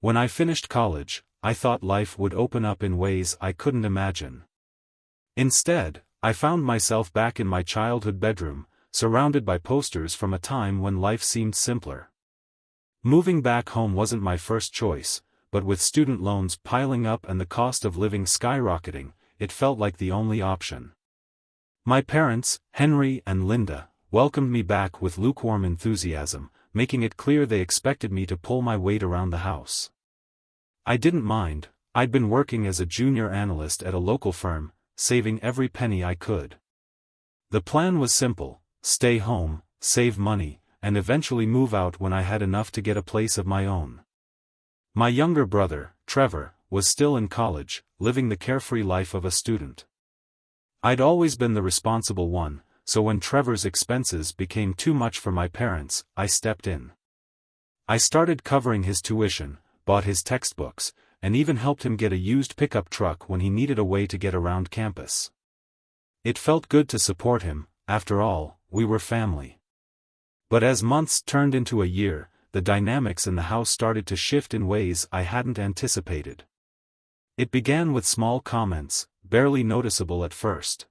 When I finished college, I thought life would open up in ways I couldn't imagine. Instead, I found myself back in my childhood bedroom, surrounded by posters from a time when life seemed simpler. Moving back home wasn't my first choice, but with student loans piling up and the cost of living skyrocketing, it felt like the only option. My parents, Henry and Linda, welcomed me back with lukewarm enthusiasm, making it clear they expected me to pull my weight around the house. I didn't mind. I'd been working as a junior analyst at a local firm, saving every penny I could. The plan was simple: stay home, save money, and eventually move out when I had enough to get a place of my own. My younger brother, Trevor, was still in college, living the carefree life of a student. I'd always been the responsible one, so when Trevor's expenses became too much for my parents, I stepped in. I started covering his tuition, bought his textbooks, and even helped him get a used pickup truck when he needed a way to get around campus. It felt good to support him. After all, we were family. But as months turned into a year, the dynamics in the house started to shift in ways I hadn't anticipated. It began with small comments, barely noticeable at first.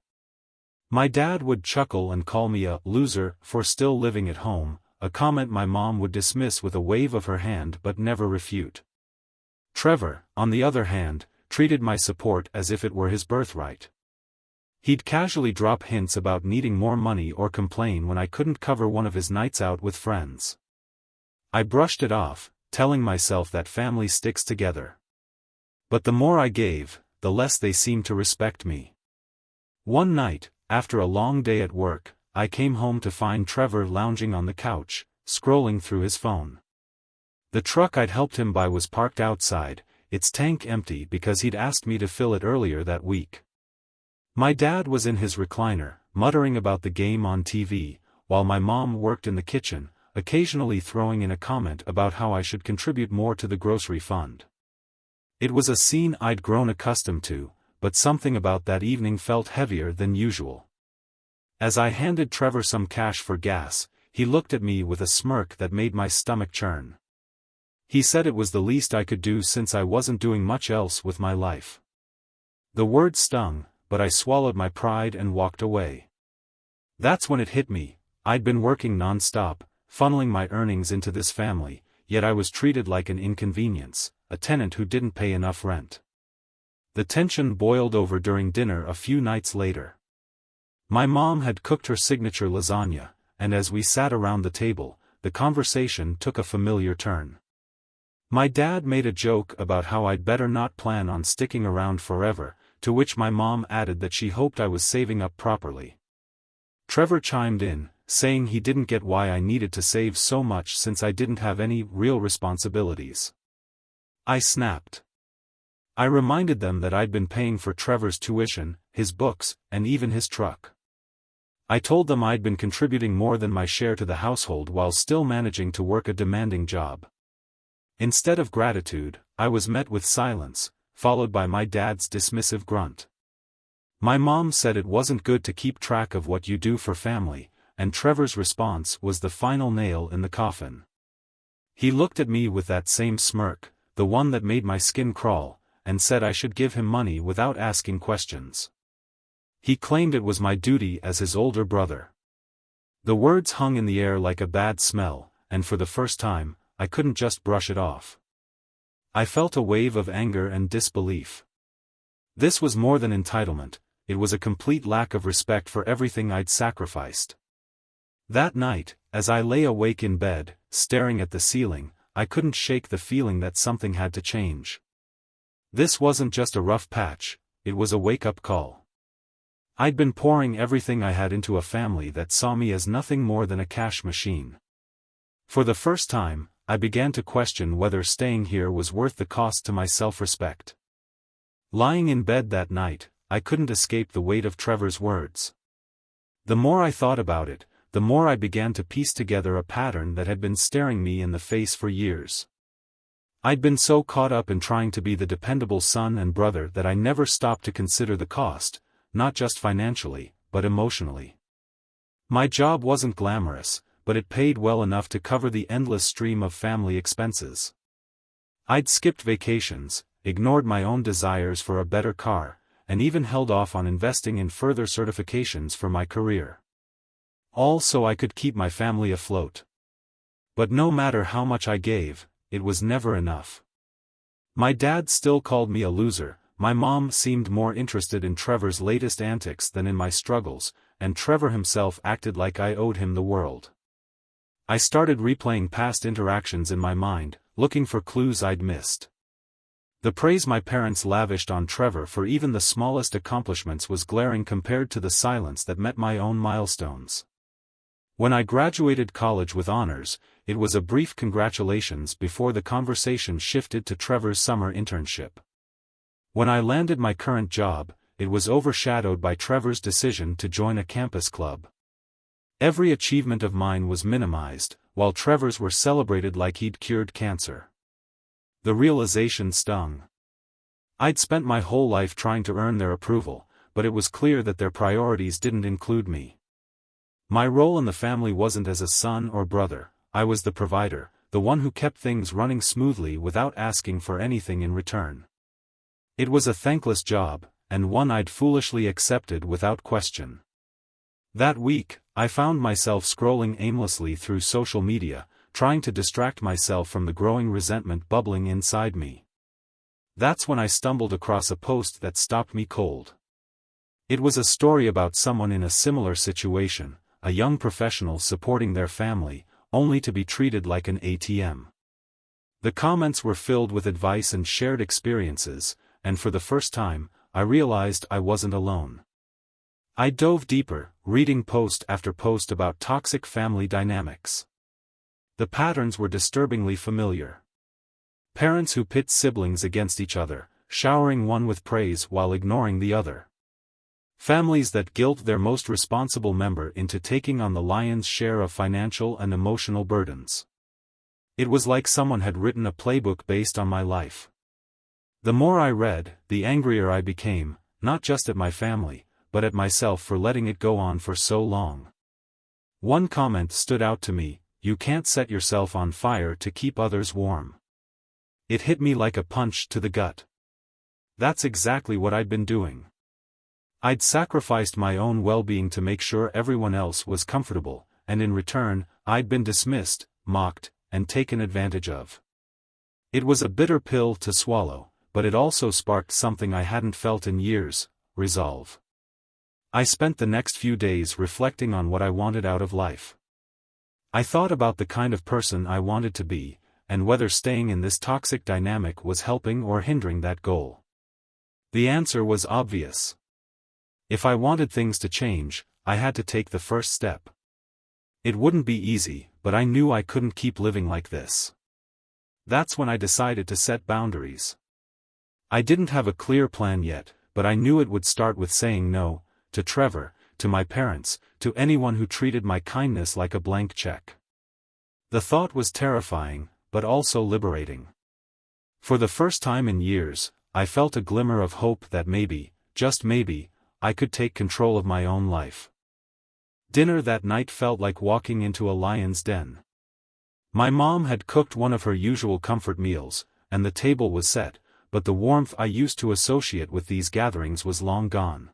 My dad would chuckle and call me a loser for still living at home, a comment my mom would dismiss with a wave of her hand but never refute. Trevor, on the other hand, treated my support as if it were his birthright. He'd casually drop hints about needing more money or complain when I couldn't cover one of his nights out with friends. I brushed it off, telling myself that family sticks together. But the more I gave, the less they seemed to respect me. One night, after a long day at work, I came home to find Trevor lounging on the couch, scrolling through his phone. The truck I'd helped him buy was parked outside, its tank empty because he'd asked me to fill it earlier that week. My dad was in his recliner, muttering about the game on TV, while my mom worked in the kitchen, occasionally throwing in a comment about how I should contribute more to the grocery fund. It was a scene I'd grown accustomed to, but something about that evening felt heavier than usual. As I handed Trevor some cash for gas, he looked at me with a smirk that made my stomach churn. He said it was the least I could do since I wasn't doing much else with my life. The word stung, but I swallowed my pride and walked away. That's when it hit me. I'd been working non-stop, funneling my earnings into this family, yet I was treated like an inconvenience, a tenant who didn't pay enough rent. The tension boiled over during dinner a few nights later. My mom had cooked her signature lasagna, and as we sat around the table, the conversation took a familiar turn. My dad made a joke about how I'd better not plan on sticking around forever, to which my mom added that she hoped I was saving up properly. Trevor chimed in, saying he didn't get why I needed to save so much since I didn't have any real responsibilities. I snapped. I reminded them that I'd been paying for Trevor's tuition, his books, and even his truck. I told them I'd been contributing more than my share to the household while still managing to work a demanding job. Instead of gratitude, I was met with silence, followed by my dad's dismissive grunt. My mom said it wasn't good to keep track of what you do for family, and Trevor's response was the final nail in the coffin. He looked at me with that same smirk, the one that made my skin crawl, and said I should give him money without asking questions. He claimed it was my duty as his older brother. The words hung in the air like a bad smell, and for the first time, I couldn't just brush it off. I felt a wave of anger and disbelief. This was more than entitlement, it was a complete lack of respect for everything I'd sacrificed. That night, as I lay awake in bed, staring at the ceiling, I couldn't shake the feeling that something had to change. This wasn't just a rough patch, it was a wake-up call. I'd been pouring everything I had into a family that saw me as nothing more than a cash machine. For the first time, I began to question whether staying here was worth the cost to my self-respect. Lying in bed that night, I couldn't escape the weight of Trevor's words. The more I thought about it, the more I began to piece together a pattern that had been staring me in the face for years. I'd been so caught up in trying to be the dependable son and brother that I never stopped to consider the cost, not just financially, but emotionally. My job wasn't glamorous, but it paid well enough to cover the endless stream of family expenses. I'd skipped vacations, ignored my own desires for a better car, and even held off on investing in further certifications for my career. All so I could keep my family afloat. But no matter how much I gave, it was never enough. My dad still called me a loser, my mom seemed more interested in Trevor's latest antics than in my struggles, and Trevor himself acted like I owed him the world. I started replaying past interactions in my mind, looking for clues I'd missed. The praise my parents lavished on Trevor for even the smallest accomplishments was glaring compared to the silence that met my own milestones. When I graduated college with honors, it was a brief congratulations before the conversation shifted to Trevor's summer internship. When I landed my current job, it was overshadowed by Trevor's decision to join a campus club. Every achievement of mine was minimized, while Trevor's were celebrated like he'd cured cancer. The realization stung. I'd spent my whole life trying to earn their approval, but it was clear that their priorities didn't include me. My role in the family wasn't as a son or brother, I was the provider, the one who kept things running smoothly without asking for anything in return. It was a thankless job, and one I'd foolishly accepted without question. That week, I found myself scrolling aimlessly through social media, trying to distract myself from the growing resentment bubbling inside me. That's when I stumbled across a post that stopped me cold. It was a story about someone in a similar situation, a young professional supporting their family, only to be treated like an ATM. The comments were filled with advice and shared experiences, and for the first time, I realized I wasn't alone. I dove deeper, reading post after post about toxic family dynamics. The patterns were disturbingly familiar. Parents who pit siblings against each other, showering one with praise while ignoring the other. Families that guilt their most responsible member into taking on the lion's share of financial and emotional burdens. It was like someone had written a playbook based on my life. The more I read, the angrier I became, not just at my family, but at myself for letting it go on for so long. One comment stood out to me: "You can't set yourself on fire to keep others warm." It hit me like a punch to the gut. That's exactly what I'd been doing. I'd sacrificed my own well-being to make sure everyone else was comfortable, and in return, I'd been dismissed, mocked, and taken advantage of. It was a bitter pill to swallow, but it also sparked something I hadn't felt in years: resolve. I spent the next few days reflecting on what I wanted out of life. I thought about the kind of person I wanted to be, and whether staying in this toxic dynamic was helping or hindering that goal. The answer was obvious. If I wanted things to change, I had to take the first step. It wouldn't be easy, but I knew I couldn't keep living like this. That's when I decided to set boundaries. I didn't have a clear plan yet, but I knew it would start with saying no, to Trevor, to my parents, to anyone who treated my kindness like a blank check. The thought was terrifying, but also liberating. For the first time in years, I felt a glimmer of hope that maybe, just maybe, I could take control of my own life. Dinner that night felt like walking into a lion's den. My mom had cooked one of her usual comfort meals, and the table was set, but the warmth I used to associate with these gatherings was long gone.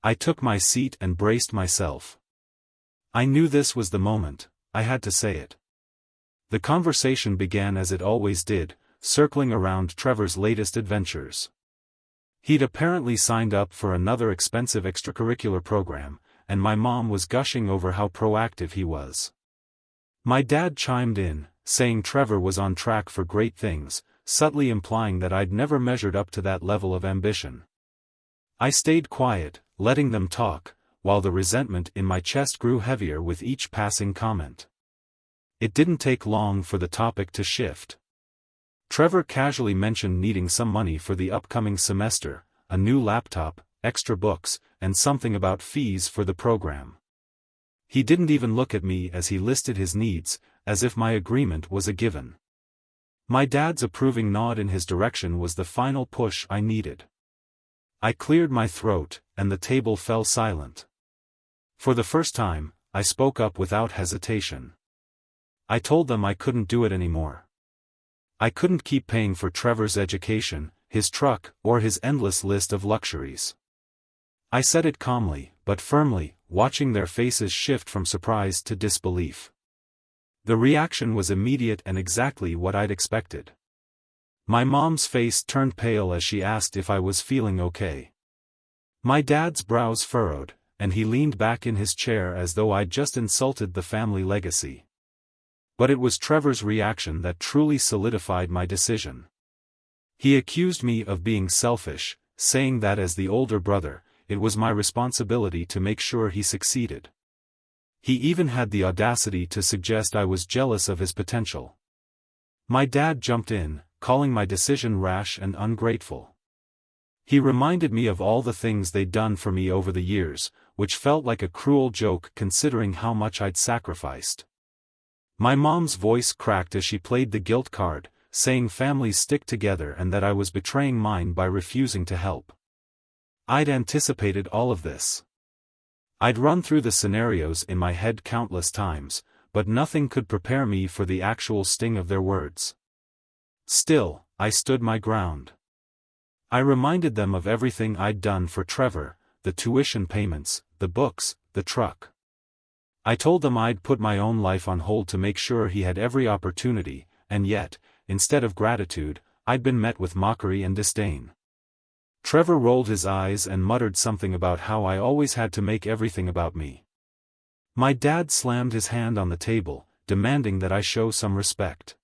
I took my seat and braced myself. I knew this was the moment, I had to say it. The conversation began as it always did, circling around Trevor's latest adventures. He'd apparently signed up for another expensive extracurricular program, and my mom was gushing over how proactive he was. My dad chimed in, saying Trevor was on track for great things, subtly implying that I'd never measured up to that level of ambition. I stayed quiet, letting them talk, while the resentment in my chest grew heavier with each passing comment. It didn't take long for the topic to shift. Trevor casually mentioned needing some money for the upcoming semester, a new laptop, extra books, and something about fees for the program. He didn't even look at me as he listed his needs, as if my agreement was a given. My dad's approving nod in his direction was the final push I needed. I cleared my throat, and the table fell silent. For the first time, I spoke up without hesitation. I told them I couldn't do it anymore. I couldn't keep paying for Trevor's education, his truck, or his endless list of luxuries. I said it calmly, but firmly, watching their faces shift from surprise to disbelief. The reaction was immediate and exactly what I'd expected. My mom's face turned pale as she asked if I was feeling okay. My dad's brows furrowed, and he leaned back in his chair as though I'd just insulted the family legacy. But it was Trevor's reaction that truly solidified my decision. He accused me of being selfish, saying that as the older brother, it was my responsibility to make sure he succeeded. He even had the audacity to suggest I was jealous of his potential. My dad jumped in, calling my decision rash and ungrateful. He reminded me of all the things they'd done for me over the years, which felt like a cruel joke considering how much I'd sacrificed. My mom's voice cracked as she played the guilt card, saying families stick together and that I was betraying mine by refusing to help. I'd anticipated all of this. I'd run through the scenarios in my head countless times, but nothing could prepare me for the actual sting of their words. Still, I stood my ground. I reminded them of everything I'd done for Trevor, the tuition payments, the books, the truck. I told them I'd put my own life on hold to make sure he had every opportunity, and yet, instead of gratitude, I'd been met with mockery and disdain. Trevor rolled his eyes and muttered something about how I always had to make everything about me. My dad slammed his hand on the table, demanding that I show some respect.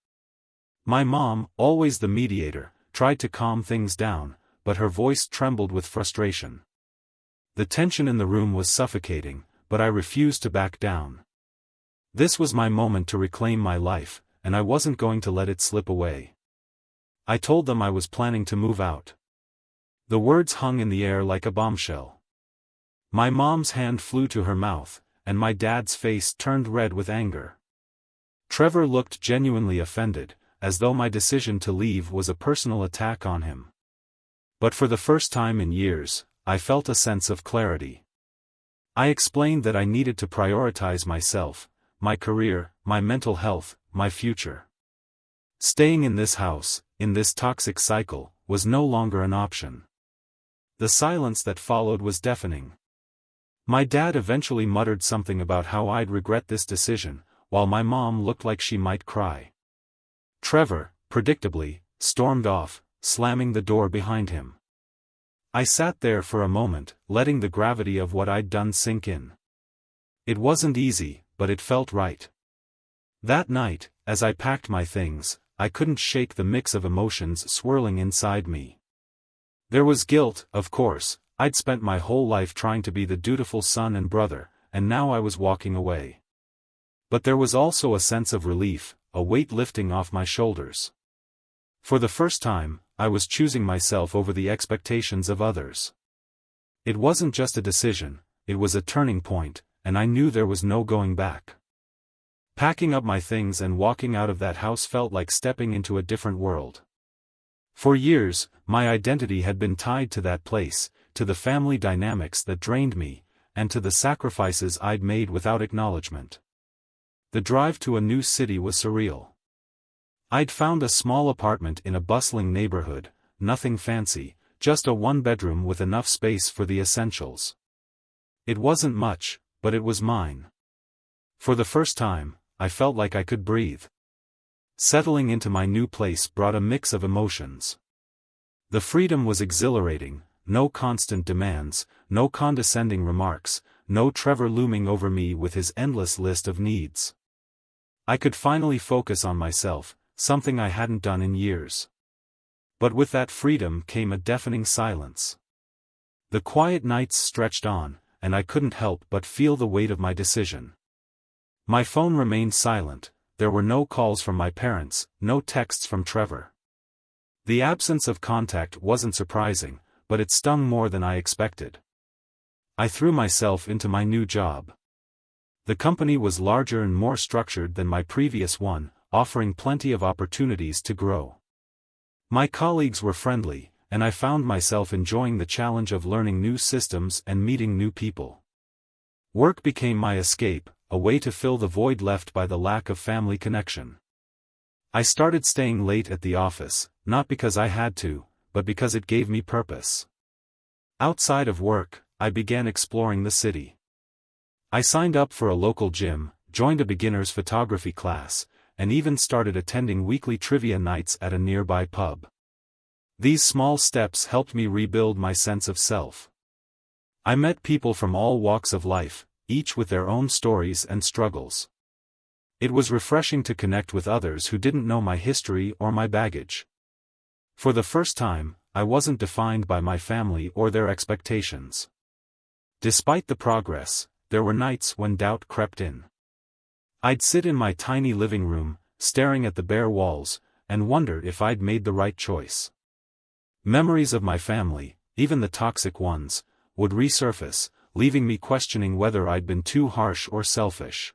My mom, always the mediator, tried to calm things down, but her voice trembled with frustration. The tension in the room was suffocating, but I refused to back down. This was my moment to reclaim my life, and I wasn't going to let it slip away. I told them I was planning to move out. The words hung in the air like a bombshell. My mom's hand flew to her mouth, and my dad's face turned red with anger. Trevor looked genuinely offended, as though my decision to leave was a personal attack on him. But for the first time in years, I felt a sense of clarity. I explained that I needed to prioritize myself, my career, my mental health, my future. Staying in this house, in this toxic cycle, was no longer an option. The silence that followed was deafening. My dad eventually muttered something about how I'd regret this decision, while my mom looked like she might cry. Trevor, predictably, stormed off, slamming the door behind him. I sat there for a moment, letting the gravity of what I'd done sink in. It wasn't easy, but it felt right. That night, as I packed my things, I couldn't shake the mix of emotions swirling inside me. There was guilt, of course. I'd spent my whole life trying to be the dutiful son and brother, and now I was walking away. But there was also a sense of relief, a weight lifting off my shoulders. For the first time, I was choosing myself over the expectations of others. It wasn't just a decision, it was a turning point, and I knew there was no going back. Packing up my things and walking out of that house felt like stepping into a different world. For years, my identity had been tied to that place, to the family dynamics that drained me, and to the sacrifices I'd made without acknowledgement. The drive to a new city was surreal. I'd found a small apartment in a bustling neighborhood, nothing fancy, just a one-bedroom with enough space for the essentials. It wasn't much, but it was mine. For the first time, I felt like I could breathe. Settling into my new place brought a mix of emotions. The freedom was exhilarating, no constant demands, no condescending remarks, no Trevor looming over me with his endless list of needs. I could finally focus on myself, something I hadn't done in years. But with that freedom came a deafening silence. The quiet nights stretched on, and I couldn't help but feel the weight of my decision. My phone remained silent, there were no calls from my parents, no texts from Trevor. The absence of contact wasn't surprising, but it stung more than I expected. I threw myself into my new job. The company was larger and more structured than my previous one, offering plenty of opportunities to grow. My colleagues were friendly, and I found myself enjoying the challenge of learning new systems and meeting new people. Work became my escape, a way to fill the void left by the lack of family connection. I started staying late at the office, not because I had to, but because it gave me purpose. Outside of work, I began exploring the city. I signed up for a local gym, joined a beginner's photography class, and even started attending weekly trivia nights at a nearby pub. These small steps helped me rebuild my sense of self. I met people from all walks of life, each with their own stories and struggles. It was refreshing to connect with others who didn't know my history or my baggage. For the first time, I wasn't defined by my family or their expectations. Despite the progress, there were nights when doubt crept in. I'd sit in my tiny living room, staring at the bare walls, and wonder if I'd made the right choice. Memories of my family, even the toxic ones, would resurface, leaving me questioning whether I'd been too harsh or selfish.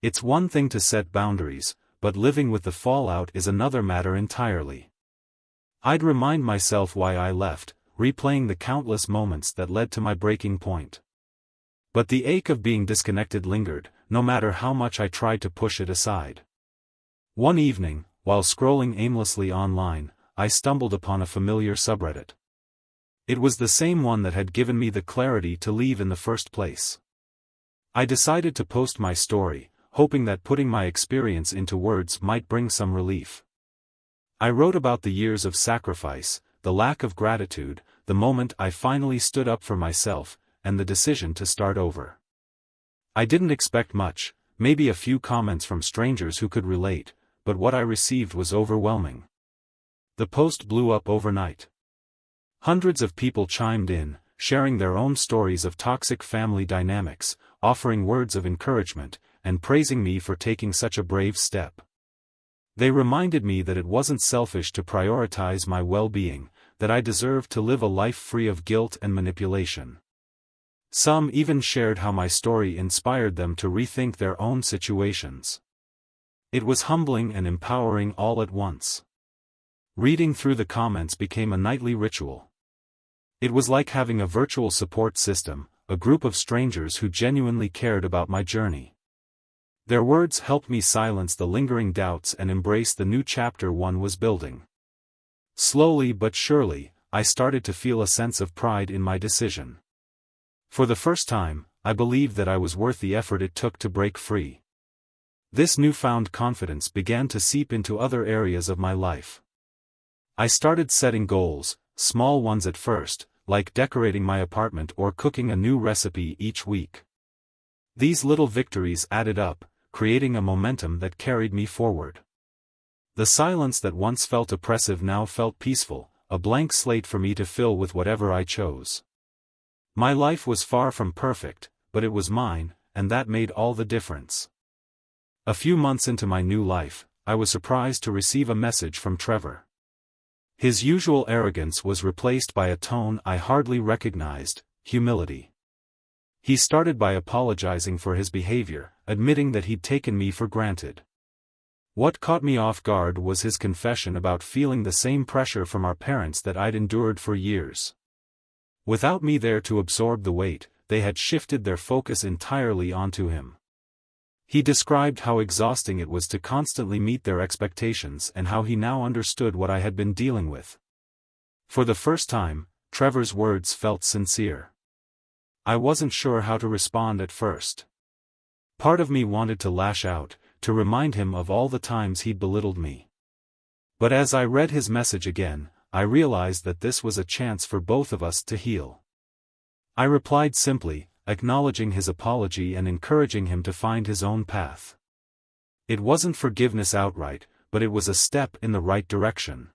It's one thing to set boundaries, but living with the fallout is another matter entirely. I'd remind myself why I left, replaying the countless moments that led to my breaking point. But the ache of being disconnected lingered, no matter how much I tried to push it aside. One evening, while scrolling aimlessly online, I stumbled upon a familiar subreddit. It was the same one that had given me the clarity to leave in the first place. I decided to post my story, hoping that putting my experience into words might bring some relief. I wrote about the years of sacrifice, the lack of gratitude, the moment I finally stood up for myself, and the decision to start over. I didn't expect much, maybe a few comments from strangers who could relate, but what I received was overwhelming. The post blew up overnight. Hundreds of people chimed in, sharing their own stories of toxic family dynamics, offering words of encouragement, and praising me for taking such a brave step. They reminded me that it wasn't selfish to prioritize my well-being, that I deserved to live a life free of guilt and manipulation. Some even shared how my story inspired them to rethink their own situations. It was humbling and empowering all at once. Reading through the comments became a nightly ritual. It was like having a virtual support system, a group of strangers who genuinely cared about my journey. Their words helped me silence the lingering doubts and embrace the new chapter one was building. Slowly but surely, I started to feel a sense of pride in my decision. For the first time, I believed that I was worth the effort it took to break free. This newfound confidence began to seep into other areas of my life. I started setting goals, small ones at first, like decorating my apartment or cooking a new recipe each week. These little victories added up, creating a momentum that carried me forward. The silence that once felt oppressive now felt peaceful, a blank slate for me to fill with whatever I chose. My life was far from perfect, but it was mine, and that made all the difference. A few months into my new life, I was surprised to receive a message from Trevor. His usual arrogance was replaced by a tone I hardly recognized, humility. He started by apologizing for his behavior, admitting that he'd taken me for granted. What caught me off guard was his confession about feeling the same pressure from our parents that I'd endured for years. Without me there to absorb the weight, they had shifted their focus entirely onto him. He described how exhausting it was to constantly meet their expectations and how he now understood what I had been dealing with. For the first time, Trevor's words felt sincere. I wasn't sure how to respond at first. Part of me wanted to lash out, to remind him of all the times he'd belittled me. But as I read his message again, I realized that this was a chance for both of us to heal. I replied simply, acknowledging his apology and encouraging him to find his own path. It wasn't forgiveness outright, but it was a step in the right direction.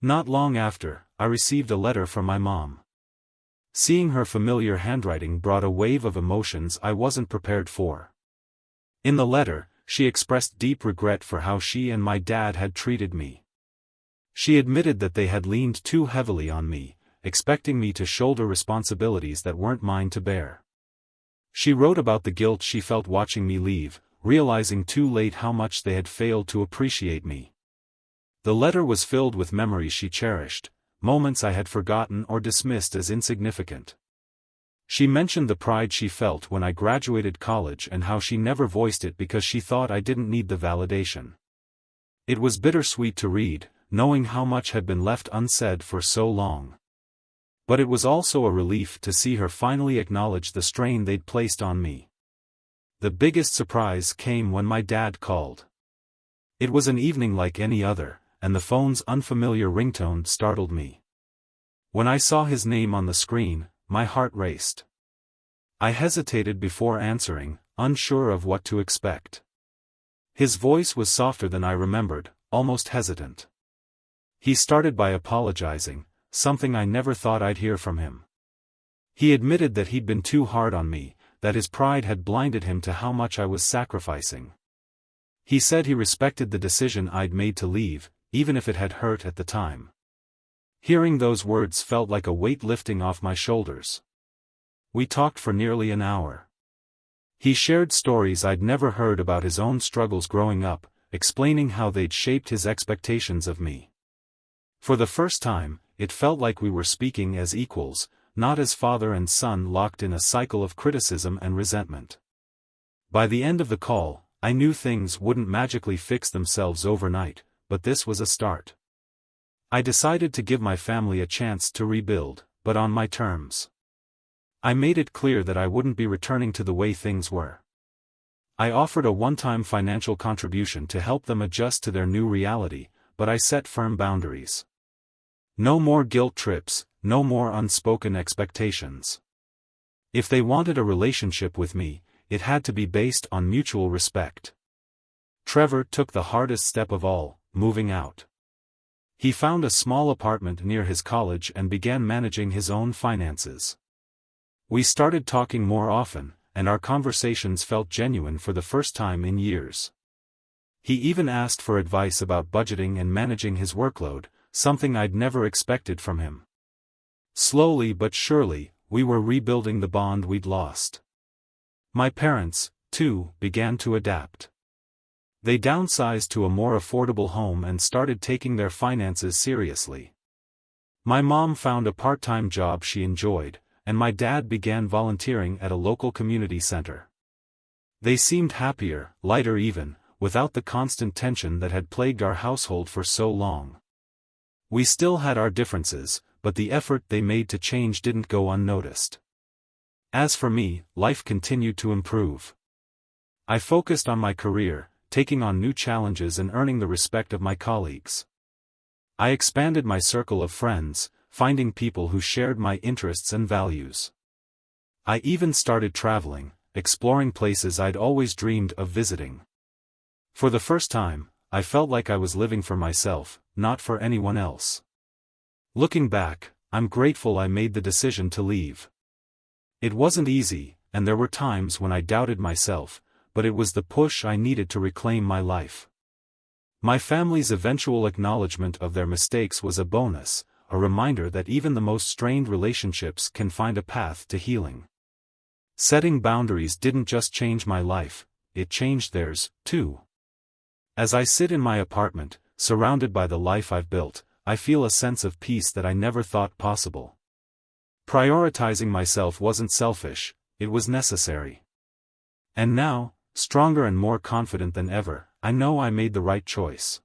Not long after, I received a letter from my mom. Seeing her familiar handwriting brought a wave of emotions I wasn't prepared for. In the letter, she expressed deep regret for how she and my dad had treated me. She admitted that they had leaned too heavily on me, expecting me to shoulder responsibilities that weren't mine to bear. She wrote about the guilt she felt watching me leave, realizing too late how much they had failed to appreciate me. The letter was filled with memories she cherished, moments I had forgotten or dismissed as insignificant. She mentioned the pride she felt when I graduated college and how she never voiced it because she thought I didn't need the validation. It was bittersweet to read, knowing how much had been left unsaid for so long. But it was also a relief to see her finally acknowledge the strain they'd placed on me. The biggest surprise came when my dad called. It was an evening like any other, and the phone's unfamiliar ringtone startled me. When I saw his name on the screen, my heart raced. I hesitated before answering, unsure of what to expect. His voice was softer than I remembered, almost hesitant. He started by apologizing, something I never thought I'd hear from him. He admitted that he'd been too hard on me, that his pride had blinded him to how much I was sacrificing. He said he respected the decision I'd made to leave, even if it had hurt at the time. Hearing those words felt like a weight lifting off my shoulders. We talked for nearly an hour. He shared stories I'd never heard about his own struggles growing up, explaining how they'd shaped his expectations of me. For the first time, it felt like we were speaking as equals, not as father and son locked in a cycle of criticism and resentment. By the end of the call, I knew things wouldn't magically fix themselves overnight, but this was a start. I decided to give my family a chance to rebuild, but on my terms. I made it clear that I wouldn't be returning to the way things were. I offered a one-time financial contribution to help them adjust to their new reality, but I set firm boundaries. No more guilt trips, no more unspoken expectations. If they wanted a relationship with me, it had to be based on mutual respect. Trevor took the hardest step of all, moving out. He found a small apartment near his college and began managing his own finances. We started talking more often, and our conversations felt genuine for the first time in years. He even asked for advice about budgeting and managing his workload, something I'd never expected from him. Slowly but surely, we were rebuilding the bond we'd lost. My parents, too, began to adapt. They downsized to a more affordable home and started taking their finances seriously. My mom found a part-time job she enjoyed, and my dad began volunteering at a local community center. They seemed happier, lighter even, without the constant tension that had plagued our household for so long. We still had our differences, but the effort they made to change didn't go unnoticed. As for me, life continued to improve. I focused on my career, taking on new challenges and earning the respect of my colleagues. I expanded my circle of friends, finding people who shared my interests and values. I even started traveling, exploring places I'd always dreamed of visiting. For the first time, I felt like I was living for myself, not for anyone else. Looking back, I'm grateful I made the decision to leave. It wasn't easy, and there were times when I doubted myself, but it was the push I needed to reclaim my life. My family's eventual acknowledgement of their mistakes was a bonus, a reminder that even the most strained relationships can find a path to healing. Setting boundaries didn't just change my life, it changed theirs, too. As I sit in my apartment, surrounded by the life I've built, I feel a sense of peace that I never thought possible. Prioritizing myself wasn't selfish, it was necessary. And now, stronger and more confident than ever, I know I made the right choice.